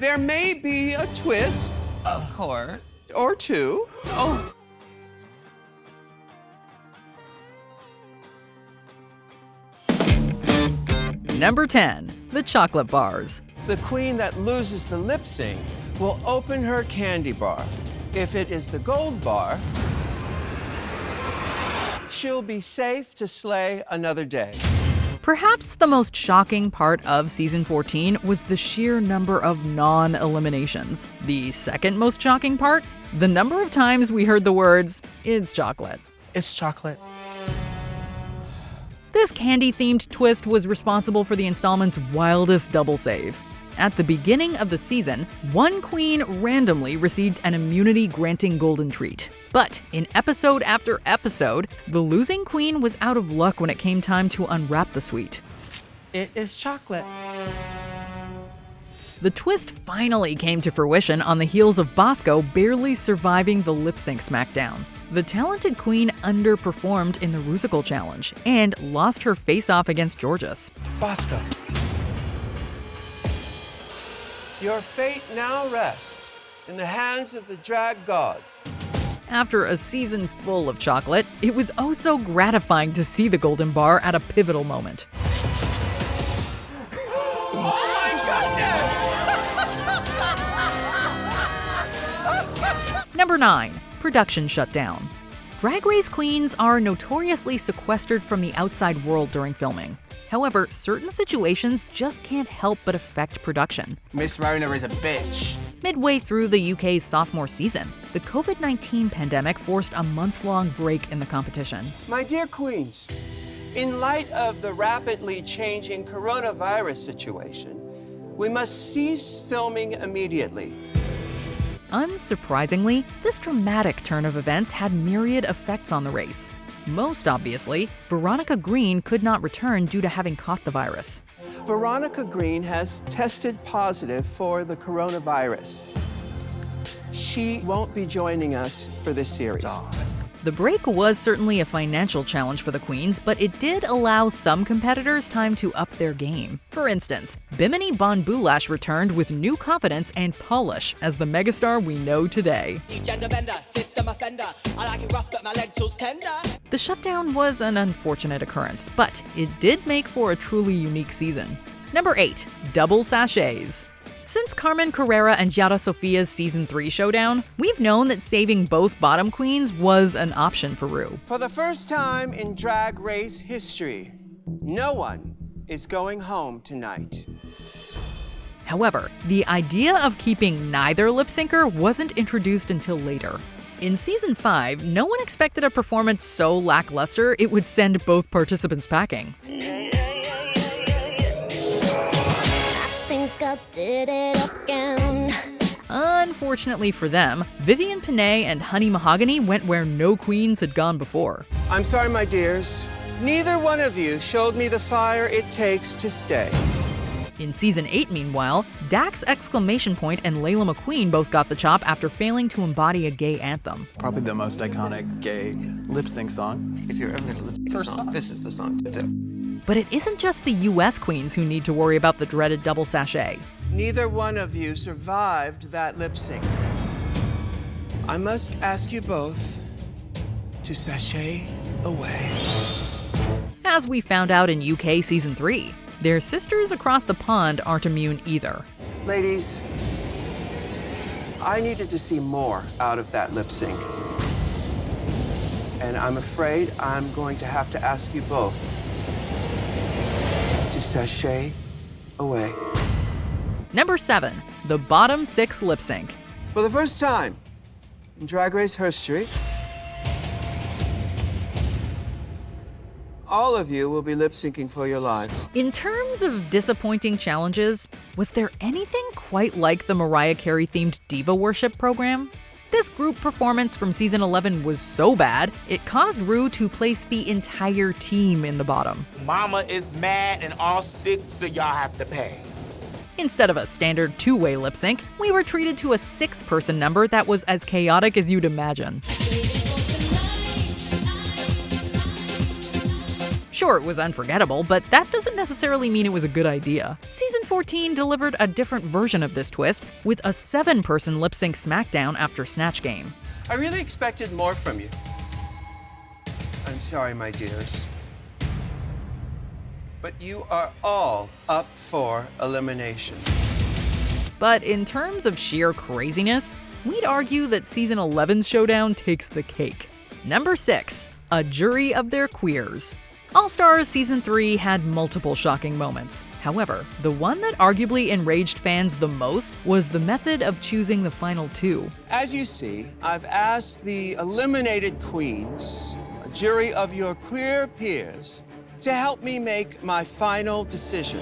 There may be a twist. Of course. Or two. Oh. Number 10, the chocolate bars. The queen that loses the lip sync will open her candy bar. If it is the gold bar, she'll be safe to slay another day. Perhaps the most shocking part of season 14 was the sheer number of non-eliminations. The second most shocking part? The number of times we heard the words, "It's chocolate." It's chocolate. This candy-themed twist was responsible for the installment's wildest double save. At the beginning of the season, one queen randomly received an immunity-granting golden treat. But in episode after episode, the losing queen was out of luck when it came time to unwrap the sweet. It is chocolate. The twist finally came to fruition on the heels of Bosco barely surviving the lip-sync smackdown. The talented queen underperformed in the Rusical Challenge and lost her face-off against Georges. Bosco, your fate now rests in the hands of the drag gods. After a season full of chocolate, it was oh so gratifying to see the golden bar at a pivotal moment. Number 9, production shutdown. Drag Race queens are notoriously sequestered from the outside world during filming. However, certain situations just can't help but affect production. Miss Rona is a bitch. Midway through the UK's sophomore season, the COVID-19 pandemic forced a months-long break in the competition. My dear queens, in light of the rapidly changing coronavirus situation, we must cease filming immediately. Unsurprisingly, this dramatic turn of events had myriad effects on the race. Most obviously, Veronica Green could not return due to having caught the virus. Veronica Green has tested positive for the coronavirus. She won't be joining us for this series. The break was certainly a financial challenge for the queens, but it did allow some competitors time to up their game. For instance, Bimini Bon Boulash returned with new confidence and polish as the megastar we know today. The shutdown was an unfortunate occurrence, but it did make for a truly unique season. Number 8, double sashays. Since Carmen Carrera and Yara Sofia's Season 3 showdown, we've known that saving both bottom queens was an option for Ru. For the first time in Drag Race history, no one is going home tonight. However, the idea of keeping neither lip syncer wasn't introduced until later. In Season 5, no one expected a performance so lackluster it would send both participants packing. I did it again. Unfortunately for them, Vivian Panay and Honey Mahogany went where no queens had gone before. I'm sorry, my dears. Neither one of you showed me the fire it takes to stay. In Season 8, meanwhile, Dax Exclamation Point and Layla McQueen both got the chop after failing to embody a gay anthem. Probably the most iconic gay lip sync song. If you're ever going to lip sync a song, this is the song to do. But it isn't just the US queens who need to worry about the dreaded double sachet. Neither one of you survived that lip sync. I must ask you both to sashay away. As we found out in UK Season 3, their sisters across the pond aren't immune either. Ladies, I needed to see more out of that lip sync. And I'm afraid I'm going to have to ask you both to sashay away. Number 7, the Bottom Six Lipsync. For the first time in Drag Race history, all of you will be lip syncing for your lives. In terms of disappointing challenges, was there anything quite like the Mariah Carey-themed Diva Worship program? This group performance from Season 11 was so bad, it caused Ru to place the entire team in the bottom. Mama is mad and all sick, so y'all have to pay. Instead of a standard two-way lip sync, we were treated to a 6-person number that was as chaotic as you'd imagine. Sure, it was unforgettable, but that doesn't necessarily mean it was a good idea. Season 14 delivered a different version of this twist, with a 7-person lip-sync smackdown after Snatch Game. I really expected more from you. I'm sorry, my dears. But you are all up for elimination. But in terms of sheer craziness, we'd argue that Season 11's showdown takes the cake. Number 6. A jury of their queers. All-Stars Season 3 had multiple shocking moments. However, the one that arguably enraged fans the most was the method of choosing the final 2. As you see, I've asked the eliminated queens, a jury of your queer peers, to help me make my final decision.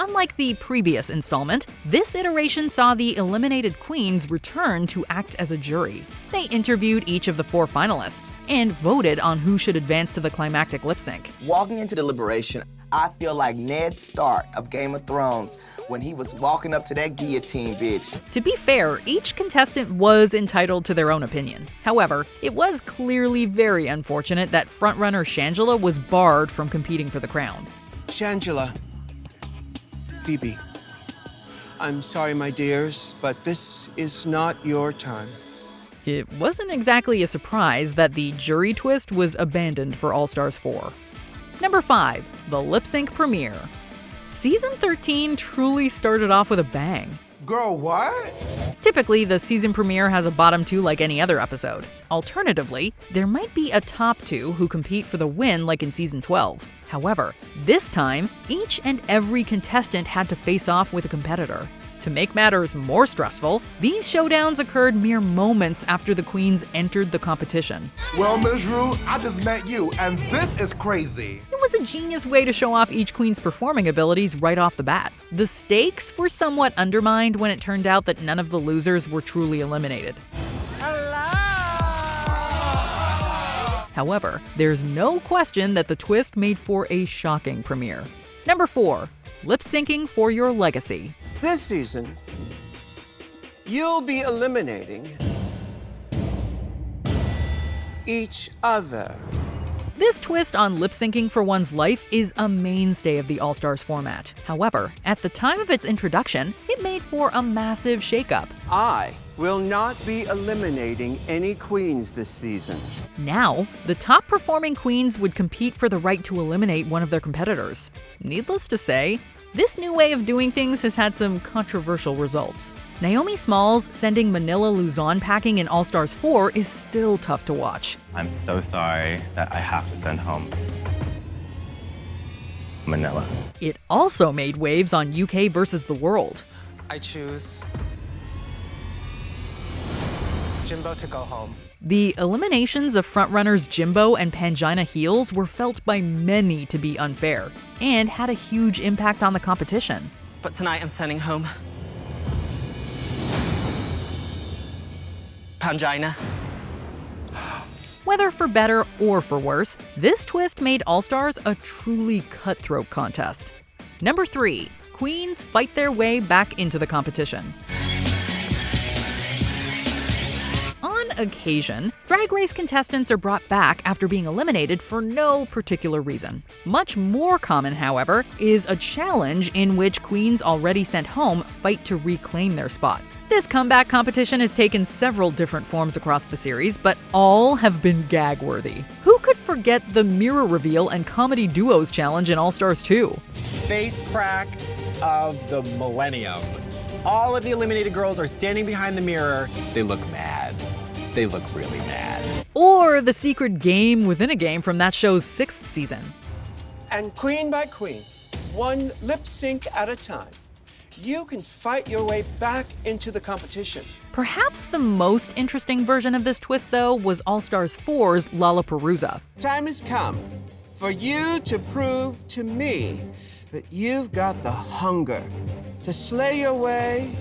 Unlike the previous installment, this iteration saw the eliminated queens return to act as a jury. They interviewed each of the 4 finalists and voted on who should advance to the climactic lip sync. Walking into the liberation, I feel like Ned Stark of Game of Thrones when he was walking up to that guillotine bitch. To be fair, each contestant was entitled to their own opinion. However, it was clearly very unfortunate that frontrunner Shangela was barred from competing for the crown. Shangela, Phoebe, I'm sorry, my dears, but this is not your time. It wasn't exactly a surprise that the jury twist was abandoned for All-Stars 4. Number 5. The Lipsync Premiere. Season 13 truly started off with a bang. Girl, what? Typically, the season premiere has a bottom 2 like any other episode. Alternatively, there might be a top 2 who compete for the win like in Season 12. However, this time, each and every contestant had to face off with a competitor. To make matters more stressful, these showdowns occurred mere moments after the queens entered the competition. Well, Ms. Ru, I just met you, and this is crazy. It was a genius way to show off each queen's performing abilities right off the bat. The stakes were somewhat undermined when it turned out that none of the losers were truly eliminated. However, there's no question that the twist made for a shocking premiere. Number 4. Lip-syncing for your legacy. This season, you'll be eliminating each other. This twist on lip-syncing for one's life is a mainstay of the All-Stars format. However, at the time of its introduction, it made for a massive shakeup. I will not be eliminating any queens this season. Now, the top performing queens would compete for the right to eliminate one of their competitors. Needless to say, this new way of doing things has had some controversial results. Naomi Smalls sending Manila Luzon packing in All-Stars 4 is still tough to watch. I'm so sorry that I have to send home Manila. It also made waves on UK versus the World. I choose Jimbo to go home. The eliminations of frontrunners Jimbo and Pangina Heels were felt by many to be unfair and had a huge impact on the competition. But tonight I'm sending home Pangina. Whether for better or for worse, this twist made All-Stars a truly cutthroat contest. Number 3. Queens fight their way back into the competition. On occasion, Drag Race contestants are brought back after being eliminated for no particular reason. Much more common, however, is a challenge in which queens already sent home fight to reclaim their spot. This comeback competition has taken several different forms across the series, but all have been gag-worthy. Who could forget the mirror reveal and comedy duos challenge in All-Stars 2? Face crack of the millennium. All of the eliminated girls are standing behind the mirror. They look mad. They look really mad. Or the secret game within a game from that show's 6th season. And queen by queen, one lip sync at a time, you can fight your way back into the competition. Perhaps the most interesting version of this twist, though, was All-Stars 4's Lollapalooza. Time has come for you to prove to me that you've got the hunger to slay your way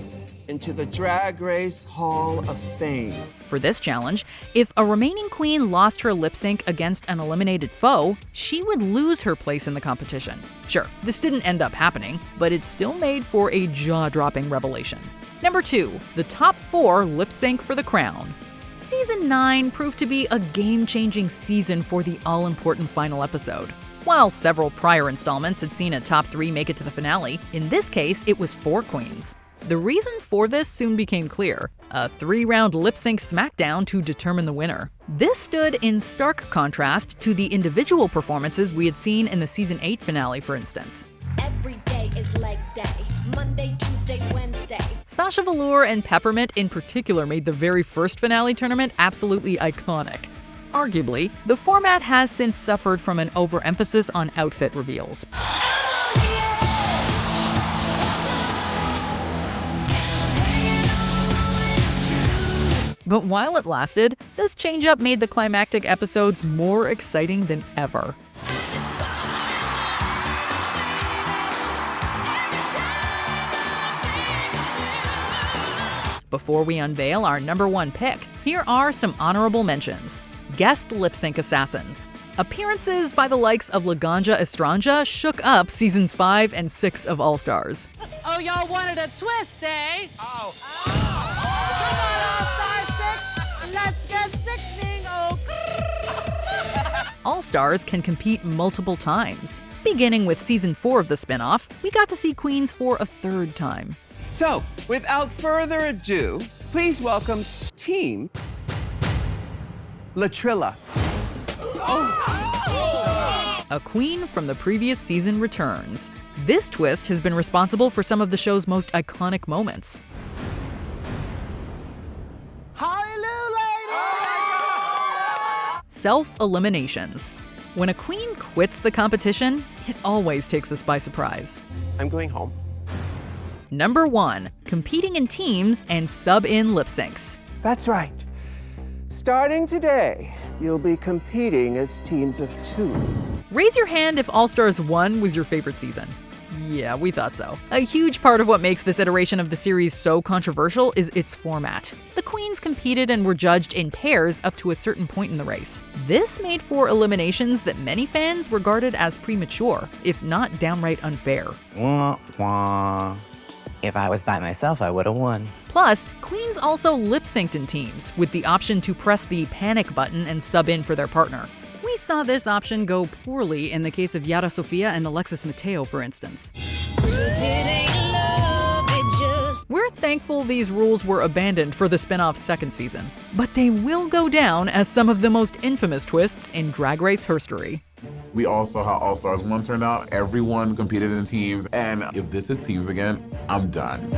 into the Drag Race Hall of Fame. For this challenge, if a remaining queen lost her lip sync against an eliminated foe, she would lose her place in the competition. Sure, this didn't end up happening, but it still made for a jaw-dropping revelation. Number 2, the top 4 lip sync for the crown. Season 9 proved to be a game-changing season for the all-important final episode. While several prior installments had seen a top 3 make it to the finale, in this case it was 4 queens. The reason for this soon became clear: a 3-round lip-sync smackdown to determine the winner. This stood in stark contrast to the individual performances we had seen in the Season 8 finale, for instance. Every day is leg day. Monday, Tuesday, Wednesday. Sasha Velour and Peppermint in particular made the very first finale tournament absolutely iconic. Arguably, the format has since suffered from an overemphasis on outfit reveals. But while it lasted, this change-up made the climactic episodes more exciting than ever. Before we unveil our #1 pick, here are some honorable mentions. Guest lip-sync assassins. Appearances by the likes of Laganja Estranja shook up Seasons 5 and 6 of All Stars. Oh, y'all wanted a twist, eh? Oh. Come on, All Star 6. Let's get sixing. Oh. All Stars can compete multiple times. Beginning with Season 4 of the spinoff, we got to see queens for a 3rd time. So, without further ado, please welcome Team Latrilla. A queen from the previous season returns. This twist has been responsible for some of the show's most iconic moments. Self-eliminations. When a queen quits the competition, it always takes us by surprise. I'm going home. #1, competing in teams and sub-in lip syncs. That's right. Starting today, you'll be competing as teams of 2. Raise your hand if All Stars 1 was your favorite season. Yeah, we thought so. A huge part of what makes this iteration of the series so controversial is its format. The queens competed and were judged in pairs up to a certain point in the race. This made for eliminations that many fans regarded as premature, if not downright unfair. Wah, wah. If I was by myself, I would have won. Plus, queens also lip-synced in teams, with the option to press the panic button and sub in for their partner. We saw this option go poorly in the case of Yara Sofia and Alexis Mateo, for instance. We're thankful these rules were abandoned for the spin-off's 2nd season, but they will go down as some of the most infamous twists in Drag Race history. We all saw how All Stars 1 turned out. Everyone competed in teams, and if this is teams again, I'm done.